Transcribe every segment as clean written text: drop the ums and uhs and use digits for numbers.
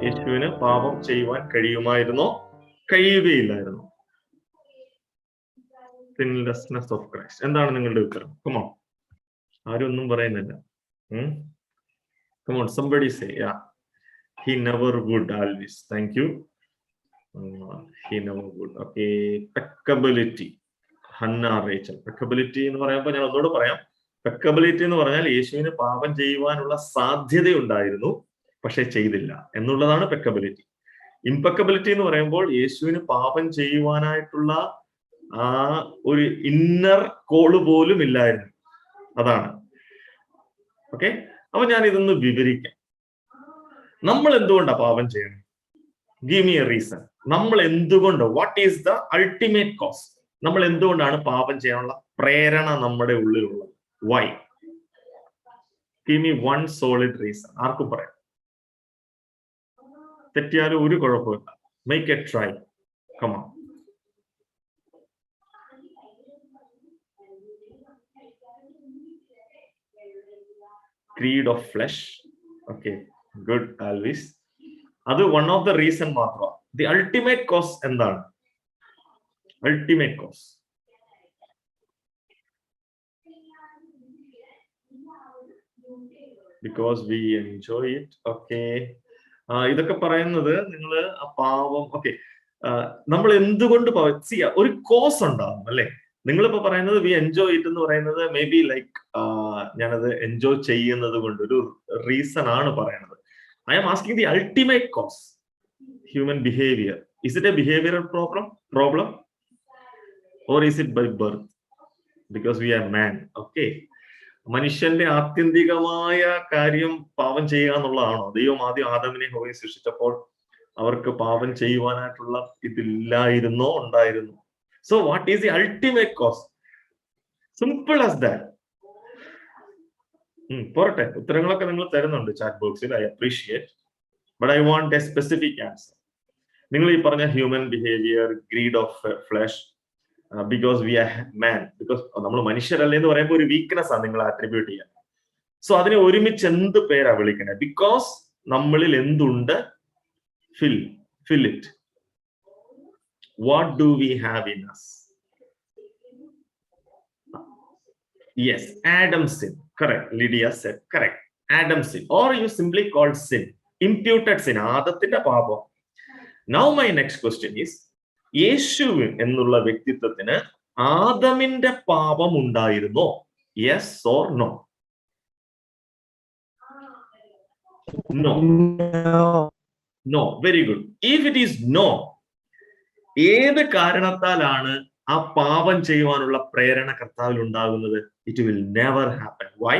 യേശുവിന് പാപം ചെയ്യുവാൻ കഴിയുമായിരുന്നോ? കഴിയുകയില്ലായിരുന്നു. Sinlessness of Christ. എന്താണ് നിങ്ങളുടെ ഉത്തരം? കമോൺ, ആരും ഒന്നും പറയുന്നില്ല. Come on, somebody say. Yeah, he never would always. Thank you. He never would. Okay, peccability. Hannah Rachel. Peccability എന്ന് പറയുമ്പോൾ ഞാൻ ഒന്നുകൂടെ പറയാം. പെക്കബിലിറ്റി എന്ന് പറഞ്ഞാൽ യേശുവിന് പാപം ചെയ്യുവാനുള്ള സാധ്യതയുണ്ടായിരുന്നു, പക്ഷെ ചെയ്തില്ല എന്നുള്ളതാണ് പെക്കബിലിറ്റി. ഇംപെക്കബിലിറ്റി എന്ന് പറയുമ്പോൾ യേശുവിന് പാപം ചെയ്യുവാനായിട്ടുള്ള ആ ഒരു ഇന്നർ കോള് പോലും ഇല്ലായിരുന്നു, അതാണ്. ഓക്കെ, അപ്പൊ ഞാൻ ഇതൊന്ന് വിവരിക്കാം. നമ്മൾ എന്തുകൊണ്ടാണ് പാപം ചെയ്യണം? Give me a reason. നമ്മൾ എന്തുകൊണ്ട്, what is the ultimate cause? നമ്മൾ എന്തുകൊണ്ടാണ് പാപം ചെയ്യാനുള്ള പ്രേരണ നമ്മുടെ ഉള്ളിലുള്ളത്? Why? Give me one solid reason. ആർക്കും പറയാം, തെറ്റിയാലും ഒരു കുഴപ്പമില്ല. Make a try. Come on. Greed of flesh. Okay, good, Alvis. അത് വൺ ഓഫ് ദ റീസൺ മാത്രമാണ്. ദി അൾട്ടിമേറ്റ് കോസ് എന്താണ്? Ultimate cause because we enjoy it. Okay, ഇതൊക്കെ പറയുന്നത് നിങ്ങൾ ആ പാവം. ഓക്കെ, നമ്മൾ എന്തുകൊണ്ട് ഒരു കോസ് ഉണ്ടാവും അല്ലെ? നിങ്ങളിപ്പോ പറയുന്നത് വി എൻജോയ് ഇറ്റ് എന്ന് പറയുന്നത് മേ ബി ലൈക്ക് ഞാനത് എൻജോയ് ചെയ്യുന്നത് കൊണ്ട് ഒരു റീസൺ ആണ് പറയുന്നത്. I am asking the ultimate cause. Human behavior. Is it a behavioral problem? Or is it by birth? Because we are man. Okay. മനുഷ്യന്റെ ആത്യന്തികമായ കാര്യം പാപം ചെയ്യുക എന്നുള്ളതാണോ? ദൈവം ആദ്യം ആദമിനെ ഹവ്വയെ സൃഷ്ടിച്ചപ്പോൾ അവർക്ക് പാപം ചെയ്യുവാനായിട്ടുള്ള ഇതില്ലായിരുന്നോ? ഉണ്ടായിരുന്നു. So what is the ultimate cause? Simple as that. പോരട്ടെ, ഉത്തരങ്ങളൊക്കെ നിങ്ങൾ തരുന്നുണ്ട് ചാറ്റ് ബോക്സിൽ. I appreciate, but I want a specific answer. നിങ്ങൾ ഈ പറഞ്ഞ human behaviour, greed of flesh, because we are man, because നമ്മൾ മനുഷ്യരല്ലേ എന്ന് പറയുമ്പോൾ ഒരു വീക്ക്നെസ് ആണ് നിങ്ങൾ ആട്രിബ്യൂട്ട് ചെയ്യാൻ. സോ അതിനെ ഒരുമിച്ച് എന്ത് പേരാ വിളിക്കണേ? ബിക്കോസ് നമ്മളിൽ എന്തുണ്ട്? Fill it. What do we have in us? Yes, Adam sin. Correct. Lydia said correct. Adam sin, or you simply called sin, imputed sin. ആദത്തിന്റെ പാപം. Now my next question is, യേശു എന്നുള്ള വ്യക്തിത്വത്തിന് ആദമിന്റെ പാപം ഉണ്ടായിരുന്നോ? Yes or no? No. No. Very good. If it is no, ഏത് കാരണത്താലാണ് ആ പാപം ചെയ്യുവാനുള്ള പ്രേരണ കർത്താവിൽ ഉണ്ടാകുന്നത്? It will never happen. Why?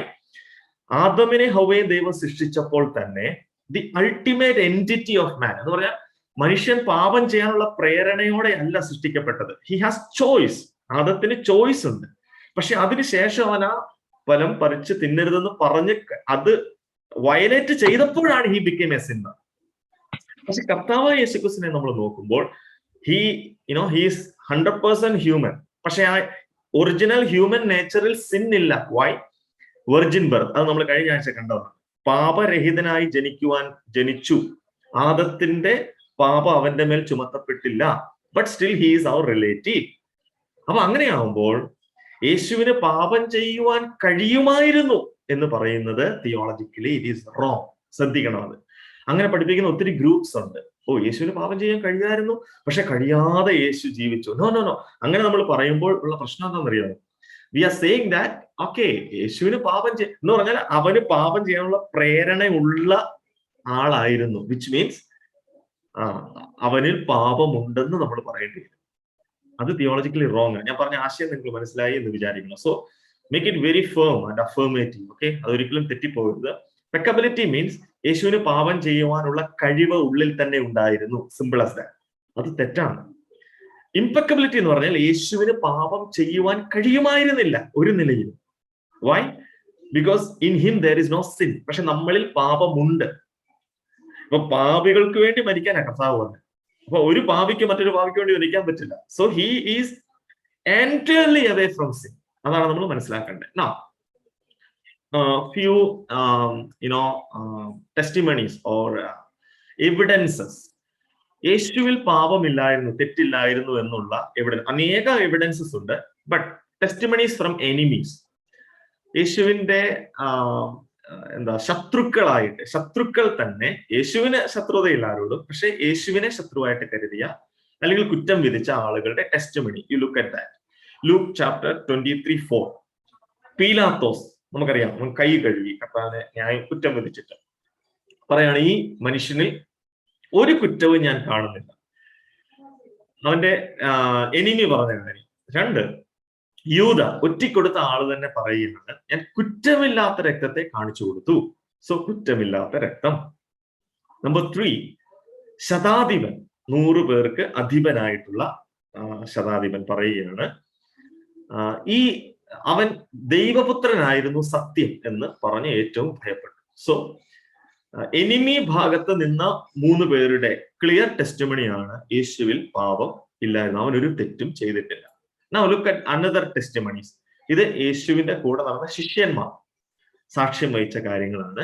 ആദമിനെ ഹവ്വയെ ദൈവം സൃഷ്ടിച്ചപ്പോൾ തന്നെ the ultimate entity of man എന്ന് പറഞ്ഞാൽ മനുഷ്യൻ പാപം ചെയ്യാനുള്ള പ്രേരണയോടെ അല്ല സൃഷ്ടിക്കപ്പെട്ടത്. He has choice. ആദത്തിന് ചോയ്സ് ഉണ്ട്. പക്ഷെ അതിനുശേഷം അവൻ ആ ഫലം പറിച്ച് തിന്നരുതെന്ന് പറഞ്ഞ് അത് വയലേറ്റ് ചെയ്തപ്പോഴാണ് ഹി ബിക്കേം എ സിന്നർ. പക്ഷെ കർത്താവായ യേശുക്രിസ്തുവിനെ നമ്മൾ നോക്കുമ്പോൾ he is 100% human. പക്ഷെ ആ ഒറിജിനൽ ഹ്യൂമൻ നേച്ചറിൽ സിൻ ഇല്ല. വൈ? Virgin birth. അത് നമ്മൾ കഴിഞ്ഞ ആഴ്ച കണ്ടതാണ്. പാപരഹിതനായി ജനിച്ചു. ആദത്തിന്റെ പാപം അവന്റെ മേൽ ചുമത്തപ്പെട്ടില്ല. But still he is our relative. അപ്പൊ അങ്ങനെയാവുമ്പോൾ യേശുവിന് പാപം ചെയ്യുവാൻ കഴിയുമായിരുന്നു എന്ന് പറയുന്നത് തിയോളജിക്കലി ഇറ്റ് ഈസ് റോങ്. ശ്രദ്ധിക്കണം. അത് അങ്ങനെ പഠിപ്പിക്കുന്ന ഒത്തിരി ഗ്രൂപ്പ്സ് ഉണ്ട്. ഓ, യേശുവിന് പാപം ചെയ്യാൻ കഴിയുമായിരുന്നു, പക്ഷെ കഴിയാതെ യേശു ജീവിച്ചു. നോ. അങ്ങനെ നമ്മൾ പറയുമ്പോൾ ഉള്ള പ്രശ്നം എന്താണെന്നറിയാമോ? We are saying that okay, യേശുവിന് പാപം എന്ന് പറഞ്ഞാൽ അവന് പാപം ചെയ്യാനുള്ള പ്രേരണയുള്ള ആളായിരുന്നു, വിച്ച് മീൻസ് അവനിൽ പാപമുണ്ടെന്ന് നമ്മൾ പറയേണ്ടി വരും. അത് തിയോളജിക്കലി റോങ് ആണ്. ഞാൻ പറഞ്ഞ ആശയം നിങ്ങൾക്ക് മനസ്സിലായി എന്ന് വിചാരിക്കുന്നു. So make it very firm and affirmative. Okay, അതൊരിക്കലും തെറ്റിപ്പോകരുത്. പെക്കബിലിറ്റി മീൻസ് യേശുവിന് പാപം ചെയ്യുവാനുള്ള കഴിവ് ഉള്ളിൽ തന്നെ ഉണ്ടായിരുന്നു. Simple as that. അത് തെറ്റാണ്. ഇംപെക്കബിലിറ്റി എന്ന് പറഞ്ഞാൽ യേശുവിന് പാപം ചെയ്യുവാൻ കഴിയുമായിരുന്നില്ല ഒരു നിലയിലും. Why? Because in him there is no sin. പക്ഷെ നമ്മളിൽ പാപമുണ്ട്. അപ്പൊ പാപികൾക്ക് വേണ്ടി മരിക്കാനാണ് കർത്താവ് പറഞ്ഞത്. അപ്പൊ ഒരു പാപിക്ക് മറ്റൊരു പാപിക്ക് വേണ്ടി മരിക്കാൻ പറ്റില്ല. So he is entirely away from sin. അതാണ് നമ്മൾ മനസ്സിലാക്കേണ്ടത്. Now, few testimonies or evidences. യേശുവിൽ പാപമില്ലായിരുന്നു, തെറ്റില്ലായിരുന്നു എന്നുള്ള അനേക എവിഡൻസസ് ഉണ്ട്. ബട്ട് ടെസ്റ്റിമണീസ് ഫ്രം എനിമീസ്, യേശുവിന്റെ ശത്രുക്കൾ തന്നെ, യേശുവിന് ശത്രുതയില്ല ആരോടും, പക്ഷെ യേശുവിനെ ശത്രുവായിട്ട് കരുതിയ അല്ലെങ്കിൽ കുറ്റം വിധിച്ച ആളുകളുടെ testimony. You look at that. Luke chapter 23:4. പീലാത്തോസ് നമുക്കറിയാം, അവൻ കൈ കഴുകി കർത്താവിനെ കുറ്റം വിധിച്ചിട്ട് പറയാണ്, ഈ മനുഷ്യനിൽ ഒരു കുറ്റവും ഞാൻ കാണുന്നില്ല. അവന്റെ എനിമി പറഞ്ഞ കാര്യം. 2, യൂദ ഒറ്റിക്കൊടുത്ത ആള് തന്നെ പറയുന്നത്, ഞാൻ കുറ്റമില്ലാത്ത രക്തത്തെ കാണിച്ചു കൊടുത്തു. സോ കുറ്റമില്ലാത്ത രക്തം. നമ്പർ 3, ശതാധിപൻ, 100 പേർക്ക് അധിപനായിട്ടുള്ള ശതാധിപൻ പറയുകയാണ്, അവൻ ദൈവപുത്രനായിരുന്നു സത്യം എന്ന് പറഞ്ഞ് ഏറ്റവും ഭയപ്പെട്ടു. സോ എനിമി ഭാഗത്ത് നിന്ന 3 പേരുടെ ക്ലിയർ ടെസ്റ്റിമണിയാണ് യേശുവിൽ പാപം ഇല്ലായിരുന്നു, അവനൊരു തെറ്റും ചെയ്തിട്ടില്ല. Now look at another testimonies. ഇത് യേശുവിന്റെ കൂടെ നടന്ന ശിഷ്യന്മാർ സാക്ഷ്യം വഹിച്ച കാര്യങ്ങളാണ്.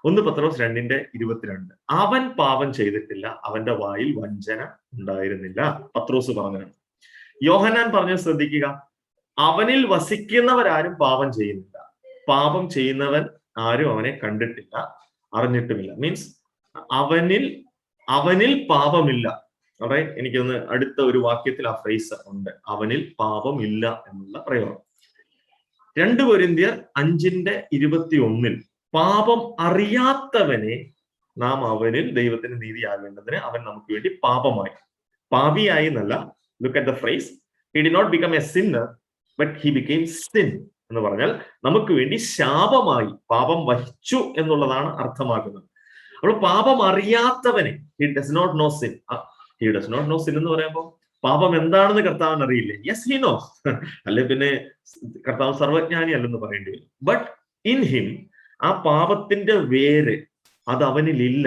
1 പത്രോസ് 2:22. അവൻ പാപം ചെയ്തിട്ടില്ല, അവന്റെ വായിൽ വഞ്ചന ഉണ്ടായിരുന്നില്ല. പത്രോസ് പറഞ്ഞതാണ്. യോഹന്നാൻ പറഞ്ഞത് ശ്രദ്ധിക്കുക, അവനിൽ വസിക്കുന്നവരാരും പാപം ചെയ്യുന്നില്ല, പാപം ചെയ്യുന്നവൻ ആരും അവനെ കണ്ടിട്ടില്ല, അറിഞ്ഞിട്ടുമില്ല. മീൻസ് അവനിൽ പാപമില്ല. എനിക്കൊന്ന് അടുത്ത ഒരു വാക്യത്തിൽ ആ ഫ്രേസ് ഉണ്ട്, അവനിൽ പാപമില്ല എന്നുള്ള പ്രയോഗം. 2 കൊരിന്ത്യർ 5:21 പാപം അറിയാത്തവനെ നാം അവനിൽ ദൈവത്തിന് നീതിയാകേണ്ടതിന് അവൻ നമുക്ക് വേണ്ടി പാപമായി. പാപിയായി എന്നല്ല. Look at the phrase, he did not become a sinner but he became sin എന്ന് പറഞ്ഞാൽ നമുക്ക് വേണ്ടി ശാപമായി, പാപം വഹിച്ചു എന്നുള്ളതാണ് അർത്ഥമാക്കുന്നത്. അപ്പോൾ പാപം അറിയാത്തവനെ, he does not know sin എന്ന് പറയുമ്പോൾ പാപം എന്താണെന്ന് കർത്താവിന് അറിയില്ലേ? Yes, he knows. അല്ലെ പിന്നെ കർത്താവ് സർവജ്ഞാനി അല്ലെന്ന് പറയേണ്ടി വരും. ബട്ട് ഇൻ ഹിം ആ പാപത്തിന്റെ വേര് അത് അവനിലില്ല.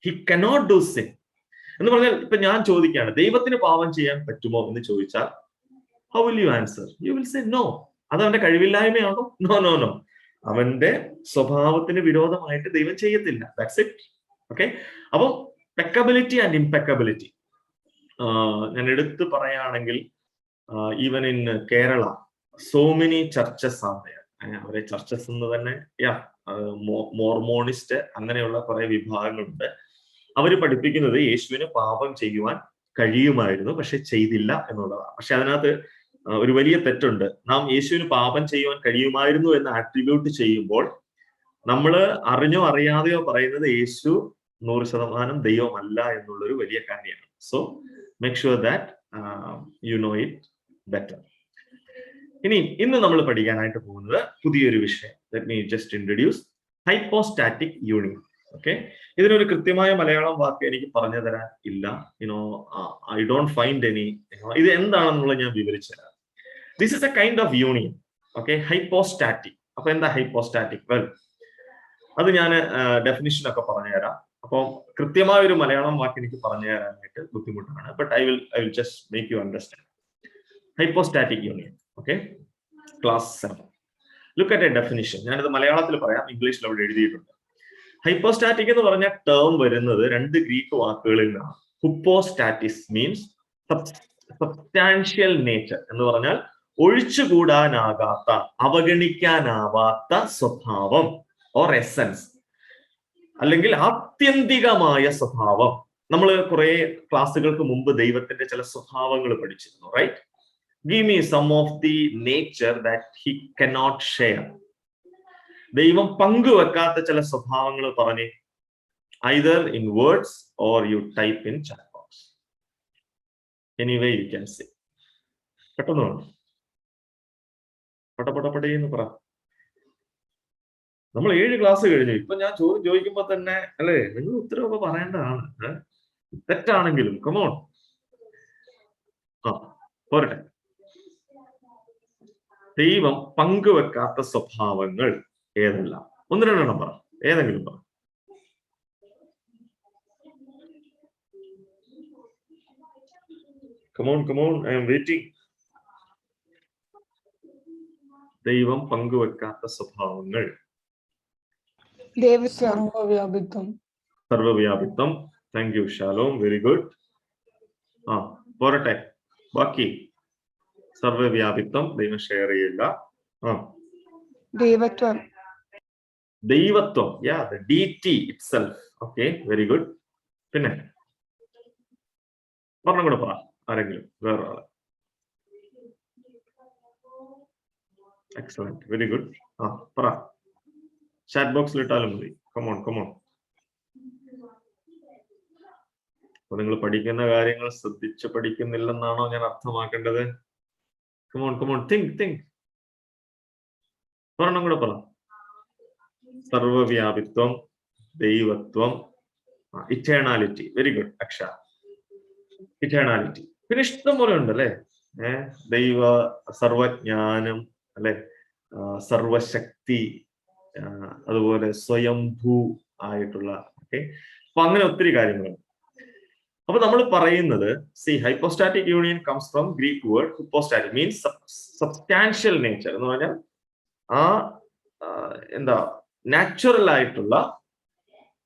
ഹി കനോട്ട് ഡു സിൻ എന്ന് പറഞ്ഞാൽ, ഇപ്പൊ ഞാൻ ചോദിക്കുകയാണ്, ദൈവത്തിന് പാപം ചെയ്യാൻ പറ്റുമോ എന്ന് ചോദിച്ചാൽ, how will you answer? You will say no. അത് അവന്റെ കഴിവില്ലായ്മയാണോ? നോ. അവന്റെ സ്വഭാവത്തിന് വിരോധമായിട്ട് ദൈവം ചെയ്യത്തില്ല. That's it. ഓക്കെ. അപ്പം പെക്കബിലിറ്റി ആൻഡ് ഇംപെക്കബിലിറ്റി ഞാൻ എടുത്തു പറയുകയാണെങ്കിൽ, even in Kerala so many churches ആണ്. അവരെ ചർച്ചസ് എന്ന് തന്നെ മോർമോണിസ്റ്റ് അങ്ങനെയുള്ള കുറെ വിഭാഗങ്ങളുണ്ട്. അവർ പഠിപ്പിക്കുന്നത് യേശുവിന് പാപം ചെയ്യുവാൻ കഴിയുമായിരുന്നു, പക്ഷെ ചെയ്തില്ല എന്നുള്ളതാണ്. പക്ഷെ അതിനകത്ത് ഒരു വലിയ തെറ്റുണ്ട്. നാം യേശുവിന് പാപം ചെയ്യുവാൻ കഴിയുമായിരുന്നു എന്ന് ആട്രിബ്യൂട്ട് ചെയ്യുമ്പോൾ നമ്മൾ അറിഞ്ഞോ അറിയാതെയോ പറയുന്നത് യേശു 100% ദൈവമല്ല എന്നുള്ളൊരു വലിയ കാര്യമാണ്. So make sure that you know it better. ഇന്ന് നമ്മൾ പഠിക്കാനായിട്ട് പോകുന്നത് പുതിയൊരു വിഷയം. Let me just introduce hypostatic union. Okay. ഇതിനൊരു കൃത്യമായ മലയാളം വാക്ക് എനിക്ക് പറഞ്ഞു തരാൻ ഇല്ല. I don't find any. ഇത് എന്താണെന്നുള്ളത് ഞാൻ വിവരിച്ചു തരാം. This is A kind of union. Okay. Hypostatic. അപ്പൊ എന്താ ഹൈപ്പോസ്റ്റാറ്റിക്? വെൽ, അത് ഞാൻ ഡെഫിനിഷൻ ഒക്കെ പറഞ്ഞു തരാം. അപ്പോൾ കൃത്യമായ ഒരു മലയാളം വാക്ക് എനിക്ക് പറഞ്ഞു തരാനായിട്ട് ബുദ്ധിമുട്ടാണ്. But I will just make you understand. Hypostatic union. Okay. Class 7. Look at A definition. ഞാനിത് മലയാളത്തിൽ പറയാം, ഇംഗ്ലീഷിൽ അവിടെ എഴുതിയിട്ടുണ്ട്. ഹൈപ്പോസ്റ്റാറ്റിക് എന്ന് പറഞ്ഞ ടേം വരുന്നത് 2 ഗ്രീക്ക് വാക്കുകളിൽ നിന്നാണ്. ഹുപ്പോസ്റ്റാറ്റിസ് മീൻസ് സബ്സ്റ്റാൻഷ്യൽ നേച്ചർ എന്ന് പറഞ്ഞാൽ ഒഴിച്ചുകൂടാനാകാത്ത, അവഗണിക്കാനാവാത്ത സ്വഭാവം ഓർ എസൻസ്, അല്ലെങ്കിൽ ആത്യന്തികമായ സ്വഭാവം. നമ്മൾ കുറെ ക്ലാസ്സുകൾക്ക് മുമ്പ് ദൈവത്തിന്റെ ചില സ്വഭാവങ്ങൾ പഠിച്ചിരുന്നു. Right? Give me some of the nature that he cannot share. ദൈവം പങ്കുവെക്കാത്ത ചില സ്വഭാവങ്ങൾ പറഞ്ഞ്, either in words or you type in chat box. Anyway you can say. പെട്ടെന്ന് വേണം, പടപടപടയെന്ന് പറ. നമ്മൾ 7 ക്ലാസ് കഴിഞ്ഞു. ഇപ്പൊ ഞാൻ ചോദ്യം ചോദിക്കുമ്പോ തന്നെ അല്ലേ നിങ്ങൾ ഉത്തരവൊക്കെ പറയേണ്ടതാണ്. തെറ്റാണെങ്കിലും കമോൺ. പോരട്ടെ. ദൈവം പങ്കുവെക്കാത്ത സ്വഭാവങ്ങൾ ഏതെല്ലാം? 1-2 പറ, ഏതെങ്കിലും പറ. Come on, I am waiting. ദൈവം പങ്കുവെക്കാത്ത സ്വഭാവങ്ങൾ. സർവവ്യാപിത്വം. Thank you Shalom, very good. പോരട്ടെ, ബാക്കി സർവ്വവ്യാപിത്വം ദൈവം ഷെയർ ചെയ്യില്ല. ദൈവത്വം, ദൈവത്വം, yeah, the deity itself. Okay, very good. പിന്നെ പറഞ്ഞ കൂടെ പറ, ആരെങ്കിലും വേറെ ആള്. Excellent, very good. പറ, ചാറ്റ് ബോക്സിൽ ഇട്ടാലും മതി. Come on come on. അപ്പൊ നിങ്ങൾ പഠിക്കുന്ന കാര്യങ്ങൾ ശ്രദ്ധിച്ച് പഠിക്കുന്നില്ലെന്നാണോ ഞാൻ അർത്ഥമാക്കേണ്ടത്? Come on come on, think. ഒരെണ്ണം കൂടെ പറ. സർവവ്യാപിത്വം, ദൈവത്വം, eternality. Very good Aksha, eternality. പിന്നെ ഇഷ്ടം പോലെ ഉണ്ട് അല്ലെ. ദൈവ സർവജ്ഞാനം അല്ലെ, സർവശക്തി, അതുപോലെ സ്വയംഭൂ ആയിട്ടുള്ള. ഓക്കെ, അപ്പൊ അങ്ങനെ ഒത്തിരി കാര്യങ്ങളുണ്ട്. അപ്പൊ നമ്മൾ പറയുന്നത്, C, hypostatic union comes from Greek word hypostatic, means substantial nature എന്ന് പറഞ്ഞാൽ എന്താ, നാച്ചുറൽ ആയിട്ടുള്ള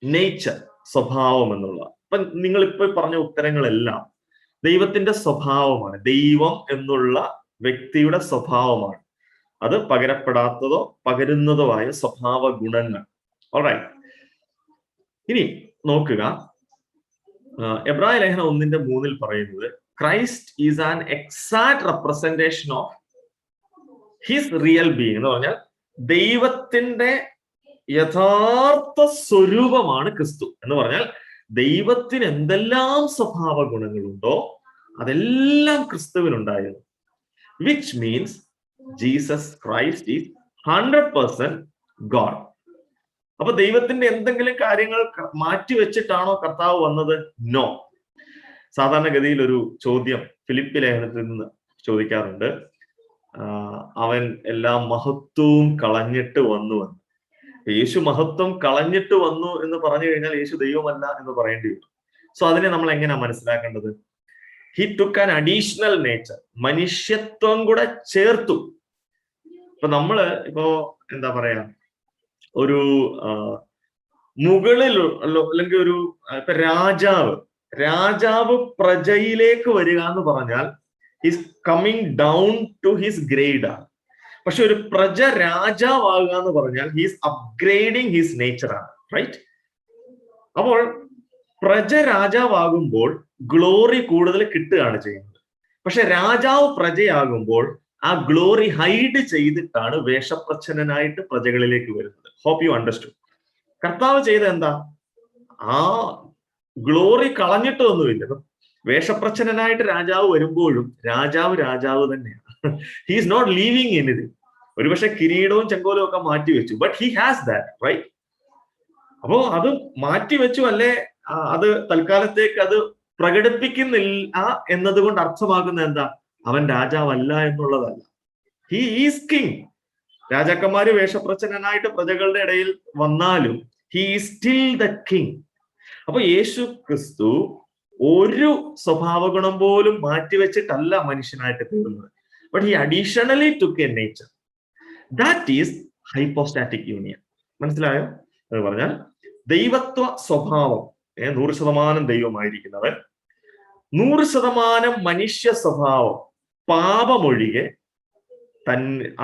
നേച്ചർ, സ്വഭാവം എന്നുള്ള. അപ്പൊ നിങ്ങൾ ഇപ്പോൾ പറഞ്ഞ ഉത്തരങ്ങളെല്ലാം ദൈവത്തിന്റെ സ്വഭാവമാണ്. ദൈവം എന്നുള്ള വ്യക്തിയുടെ സ്വഭാവമാണ്. അത് പകരപ്പെടാത്തതോ പകരുന്നതോ ആയ സ്വഭാവ ഗുണങ്ങൾ. ഓൾറൈറ്റ്, ഇനി നോക്കുക, എബ്രായ ലേഖനം 1:3 പറയുന്നത്, Christ is an exact representation of his real being എന്ന് പറഞ്ഞാൽ ദൈവത്തിന്റെ യഥാർത്ഥ സ്വരൂപമാണ് ക്രിസ്തു. എന്ന് പറഞ്ഞാൽ ദൈവത്തിന് എന്തെല്ലാം സ്വഭാവ ഗുണങ്ങളുണ്ടോ അതെല്ലാം ക്രിസ്തുവിനുണ്ടായിരുന്നു. Which means Jesus Christ is 100% God. അപ്പൊ ദൈവത്തിന്റെ എന്തെങ്കിലും കാര്യങ്ങൾ മാറ്റി വെച്ചിട്ടാണോ കർത്താവ് വന്നത്? നോ. സാധാരണഗതിയിൽ ഒരു ചോദ്യം ഫിലിപ്പി ലേഖനത്തിൽ നിന്ന് ചോദിക്കാറുണ്ട്, അവൻ എല്ലാ മഹത്വവും കളഞ്ഞിട്ട് വന്നു എന്ന്. യേശു മഹത്വം കളഞ്ഞിട്ട് വന്നു എന്ന് പറഞ്ഞു കഴിഞ്ഞാൽ യേശു ദൈവമല്ല എന്ന് പറയേണ്ടി വരും. സോ അതിനെ നമ്മൾ എങ്ങനെയാ മനസ്സിലാക്കേണ്ടത്? He took an additional nature, മനുഷ്യത്വം കൂടെ ചേർത്തു. ഇപ്പൊ നമ്മള് എന്താ പറയാ, ഒരു മുകളിൽ അല്ലെങ്കിൽ ഒരു ഇപ്പൊ രാജാവ് പ്രജയിലേക്ക് വരിക എന്ന് പറഞ്ഞാൽ his coming down to his grade ആണ്. പക്ഷെ ഒരു പ്രജ രാജാവാകുക എന്ന് പറഞ്ഞാൽ ഹീസ് അപ്ഗ്രേഡിങ് ഹിസ് നേച്ചർ ആണ്. റൈറ്റ്? അപ്പോൾ പ്രജ രാജാവാകുമ്പോൾ ഗ്ലോറി കൂടുതൽ കിട്ടുകയാണ് ചെയ്യുന്നത്. പക്ഷെ രാജാവ് പ്രജയാകുമ്പോൾ ആ ഗ്ലോറി ഹൈഡ് ചെയ്തിട്ടാണ് വേഷപ്രച്ഛന്നനായിട്ട് പ്രജകളിലേക്ക് വരുന്നത്. Hope you understood. കർത്താവ് ചെയ്ത എന്താ? ആ ഗ്ലോറി കളഞ്ഞിട്ട് ഒന്നുമില്ല. വേഷപ്രച്ഛന്നനായിട്ട് രാജാവ് വരുമ്പോഴും രാജാവ് തന്നെയാണ്. He is not leaving anything. ഒരുപക്ഷെ കിരീടവും ചെങ്കോലും ഒക്കെ മാറ്റി വെച്ചു, but he has that, right? അപ്പോ അത് മാറ്റി വെച്ചു അല്ലെ, അത് തൽക്കാലത്തേക്ക് അത് പ്രകടിപ്പിക്കുന്നില്ല എന്നതുകൊണ്ട് അർത്ഥമാക്കുന്ന എന്താ? അവൻ രാജാവല്ല എന്നുള്ളതല്ല. He is king. രാജാക്കന്മാര് വേഷപ്രച്ഛന്നനായിട്ട് പ്രജകളുടെ ഇടയിൽ വന്നാലും he is still the king. അപ്പൊ യേശു ക്രിസ്തു ഒരു സ്വഭാവ ഗുണം പോലും മാറ്റിവെച്ചിട്ടല്ല മനുഷ്യനായിട്ട് തീർന്നത്. But he additionally took A nature. That is hypostatic union. മനസ്സിലായോ? എന്ന് പറഞ്ഞാൽ ദൈവത്വ സ്വഭാവം 100% ദൈവമായിരിക്കുന്നവൻ, 100% മനുഷ്യ സ്വഭാവം, പാപമൊഴികെ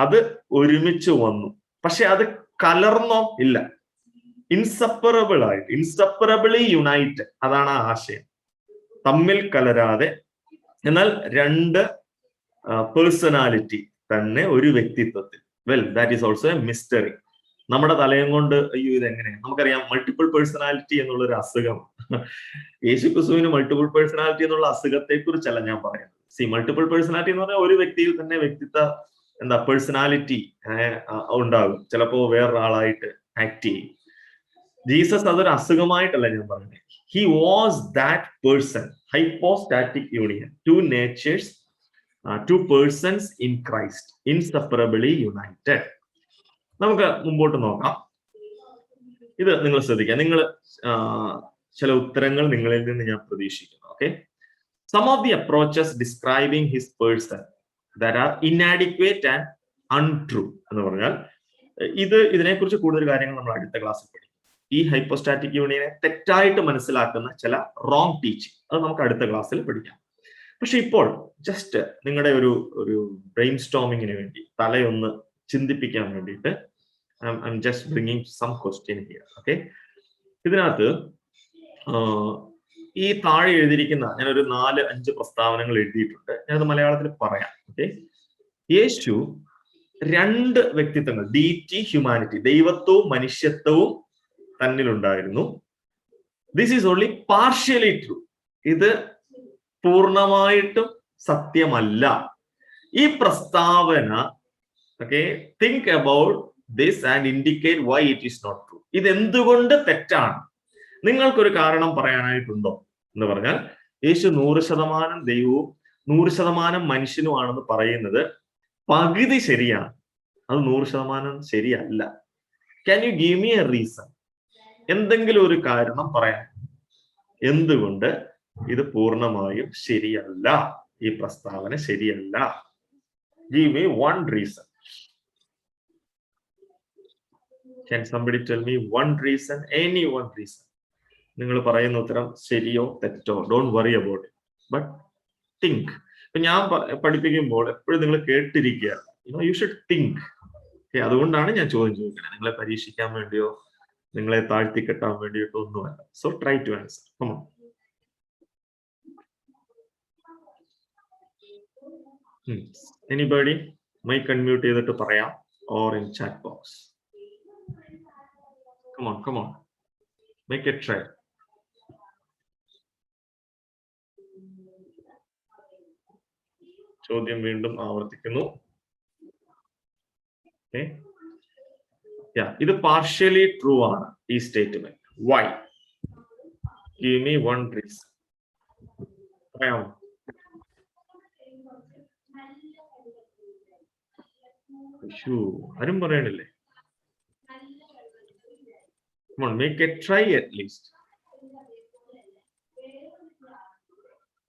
അത് ഒരുമിച്ച് വന്നു. പക്ഷെ അത് കലർന്നോ? ഇല്ല. ഇൻസെപ്പറബിൾ ആയിട്ട്, ഇൻസെപ്പറബിളി യുണൈറ്റഡ്, അതാണ് ആ ആശയം. തമ്മിൽ കലരാതെ, എന്നാൽ രണ്ട് പേഴ്സണാലിറ്റി തന്നെ ഒരു വ്യക്തിത്വത്തിൽ. Well, that is also a mystery. നമ്മുടെ തലയും കൊണ്ട് അയ്യോ ഇതെങ്ങനെയാണ്? നമുക്കറിയാം മൾട്ടിപ്പിൾ പേഴ്സണാലിറ്റി എന്നുള്ളൊരു അസുഖം. യേശു ക്രിസ്തുവിന് മൾട്ടിപ്പിൾ പേഴ്സണാലിറ്റി എന്നുള്ള അസുഖത്തെ കുറിച്ചല്ല ഞാൻ പറയുന്നത്. സി, മൾട്ടിപ്പിൾ പേഴ്സണാലിറ്റി എന്ന് പറഞ്ഞാൽ ഒരു വ്യക്തിയിൽ തന്നെ വ്യക്തിത്വ പേഴ്സണാലിറ്റി ഉണ്ടാകും. ചിലപ്പോ വേറൊരാളായിട്ട് ആക്ട് ചെയ്യും. ജീസസ് അതൊരു അസുഖമായിട്ടല്ല ഞാൻ പറഞ്ഞത്. He was that person. Hypostatic union, two natures, two persons in Christ, inseparably united. നമുക്ക് മുമ്പോട്ട് നോക്കാം. ഇത് നിങ്ങൾ ശ്രദ്ധിക്കുക. നിങ്ങൾ ചില ഉത്തരങ്ങൾ നിങ്ങളിൽ നിന്ന് ഞാൻ പ്രതീക്ഷിക്കുന്നു. Okay, some of the approaches describing his person that are inadequate and untrue എന്ന് പറഞ്ഞാൽ ഇതിനെക്കുറിച്ച് കൂടുതൽ കാര്യങ്ങൾ നമ്മൾ അടുത്ത ക്ലാസ്സിൽ പഠിക്കും. ഈ ഹൈപ്പോസ്റ്റാറ്റിക് യൂണിയനെ തെറ്റായിട്ട് മനസ്സിലാക്കുന്ന ചില റോങ് ടീച്ചിങ്, അത് നമുക്ക് അടുത്ത ക്ലാസ്സിൽ പഠിക്കാം. പക്ഷെ ഇപ്പോൾ ജസ്റ്റ് നിങ്ങളുടെ ഒരു ബ്രെയിൻ സ്റ്റോമിങ്ങിന് വേണ്ടി, തലയൊന്ന് ചിന്തിപ്പിക്കാൻ വേണ്ടിയിട്ട് I'm just bringing some question here. Okay, ഇതിനകത്ത് ഈ താഴെ എഴുതിയിരിക്കുന്ന ഞാനൊരു 4-5 പ്രസ്താവനകൾ എഴുതിയിട്ടുണ്ട്. ഞാനത് മലയാളത്തിൽ പറയാം. ഓക്കെ, യേശു 2 വ്യക്തിത്വങ്ങൾ, ഡീറ്റി, ഹ്യൂമാനിറ്റി, ദൈവത്വവും മനുഷ്യത്വവും തന്നിലുണ്ടായിരുന്നു. This is only partially true. ഇത് പൂർണ്ണമായിട്ടും സത്യമല്ല. ഈ പ്രസ്താവന, okay, think about this and indicate why it is not true. ഇത് എന്തുകൊണ്ട് തെറ്റാണ്? നിങ്ങൾക്കൊരു കാരണം പറയാനായിട്ടുണ്ടോ എന്ന് പറഞ്ഞാൽ, യേശു 100% ദൈവവും 100% മനുഷ്യനുമാണെന്ന് പറയുന്നത് പകുതി ശരിയാണ്, അത് 100% ശരിയല്ല. Can you give me A reason? എന്തെങ്കിലും ഒരു കാരണം പറയാൻ, എന്തുകൊണ്ട് ഇത് പൂർണ്ണമായും ശരിയല്ല, ഈ പ്രസ്താവന ശരിയല്ല? Give me one reason. Can somebody tell me one reason? Any one reason? നിങ്ങൾ പറയുന്ന ഉത്തരം ശരിയോ തെറ്റോ, don't worry about it, but think. ഇപ്പൊ ഞാൻ പഠിപ്പിക്കുമ്പോൾ എപ്പോഴും നിങ്ങൾ കേട്ടിരിക്കുക, യു ഷുഡ് തിങ്ക്. അതുകൊണ്ടാണ് ഞാൻ ചോദ്യം ചോദിക്കുന്നത്. നിങ്ങളെ പരീക്ഷിക്കാൻ വേണ്ടിയോ നിങ്ങളെ താഴ്ത്തിക്കെട്ടാൻ വേണ്ടിയിട്ടോ ഒന്നുമല്ല. So try to answer. Come on. Anybody? Mic unmute ചെയ്തിട്ട് പറയാം, or in chat box. Come on. Make it try. ചോദ്യം വീണ്ടും ആവർത്തിക്കുന്നു. ഇത് പാർഷ്യലി ട്രൂ ആണ്, ഈ statement. Why? Give me one reason. പറയാമോ? ആരും പറയണില്ലേ? Come on, make a try at least.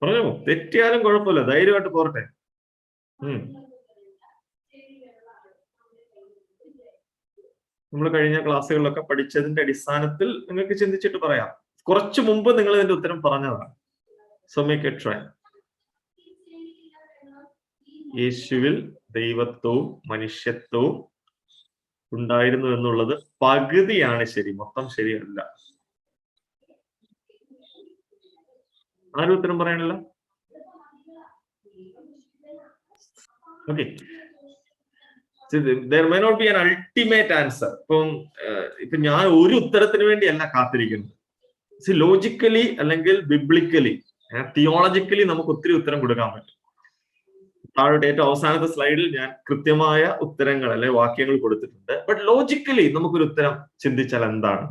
പറഞ്ഞോ, തെറ്റിയാലും കുഴപ്പമില്ല, ധൈര്യമായിട്ട് പോരട്ടെ. നമ്മൾ കഴിഞ്ഞ ക്ലാസ്സുകളിലൊക്കെ പഠിച്ചതിന്റെ അടിസ്ഥാനത്തിൽ നിങ്ങൾക്ക് ചിന്തിച്ചിട്ട് പറയാം. കുറച്ചു മുമ്പ് നിങ്ങൾ ഇതിന്റെ ഉത്തരം പറഞ്ഞതാണ്. So make a try. യേശുവിൽ ദൈവത്വവും മനുഷ്യത്വവും ഉണ്ടായിരുന്നു എന്നുള്ളത് പകുതിയാണ് ശരി, മൊത്തം ശരിയല്ല. ആരും ഉത്തരം പറയാനില്ല? Okay, there may not be an ultimate answer. ഇപ്പൊ ഞാൻ ഒരു ഉത്തരത്തിന് വേണ്ടിയല്ല കാത്തിരിക്കുന്നത്. ലോജിക്കലി അല്ലെങ്കിൽ ബിബ്ലിക്കലി, തിയോളജിക്കലി നമുക്ക് ഒത്തിരി ഉത്തരം കൊടുക്കാൻ പറ്റും. താഴോട്ട് ഏറ്റവും അവസാനത്തെ സ്ലൈഡിൽ ഞാൻ കൃത്യമായ ഉത്തരങ്ങൾ അല്ലെങ്കിൽ വാക്യങ്ങൾ കൊടുത്തിട്ടുണ്ട്. ബട്ട് ലോജിക്കലി നമുക്കൊരു ഉത്തരം ചിന്തിച്ചാൽ എന്താണ്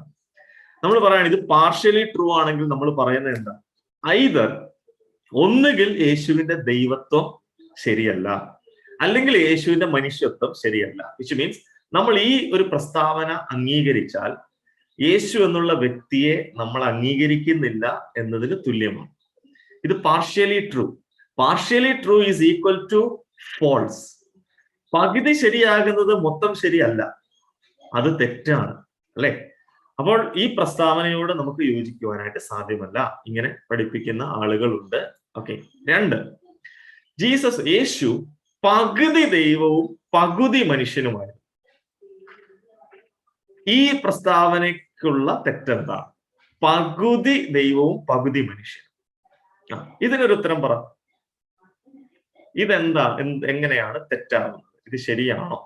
നമ്മൾ പറയാണ്? ഇത് പാർഷ്യലി ട്രൂ ആണെങ്കിൽ നമ്മൾ പറയുന്നത് എന്താ? ഐദർ ഒന്നുകിൽ യേശുവിന്റെ ദൈവത്വം ശരിയല്ല, അല്ലെങ്കിൽ യേശുവിന്റെ മനുഷ്യത്വം ശരിയല്ല. വിച്ച് മീൻസ് നമ്മൾ ഈ ഒരു പ്രസ്താവന അംഗീകരിച്ചാൽ യേശു എന്നുള്ള വ്യക്തിയെ നമ്മൾ അംഗീകരിക്കുന്നില്ല എന്നതിന് തുല്യമാണ്. ഇത് partially true. Partially true is equal to false. പകുതി ശരിയാകുന്നത് മൊത്തം ശരിയല്ല, അത് തെറ്റാണ്, അല്ലെ? അപ്പോൾ ഈ പ്രസ്താവനയോട് നമുക്ക് യോജിക്കുവാനായിട്ട് സാധ്യമല്ല. ഇങ്ങനെ പഠിപ്പിക്കുന്ന ആളുകളുണ്ട്. ഓക്കെ, 2, യേശു പകുതി ദൈവവും പകുതി മനുഷ്യനുമായിരുന്നു. ഈ പ്രസ്താവനയ്ക്കുള്ള തെറ്റെന്താണ്? പകുതി ദൈവവും പകുതി മനുഷ്യനും. ഇതിനൊരു ഉത്തരം പറ. ഇതെന്താ, എങ്ങനെയാണ് തെറ്റാകുന്നത്? ഇത് ശരിയാണോ?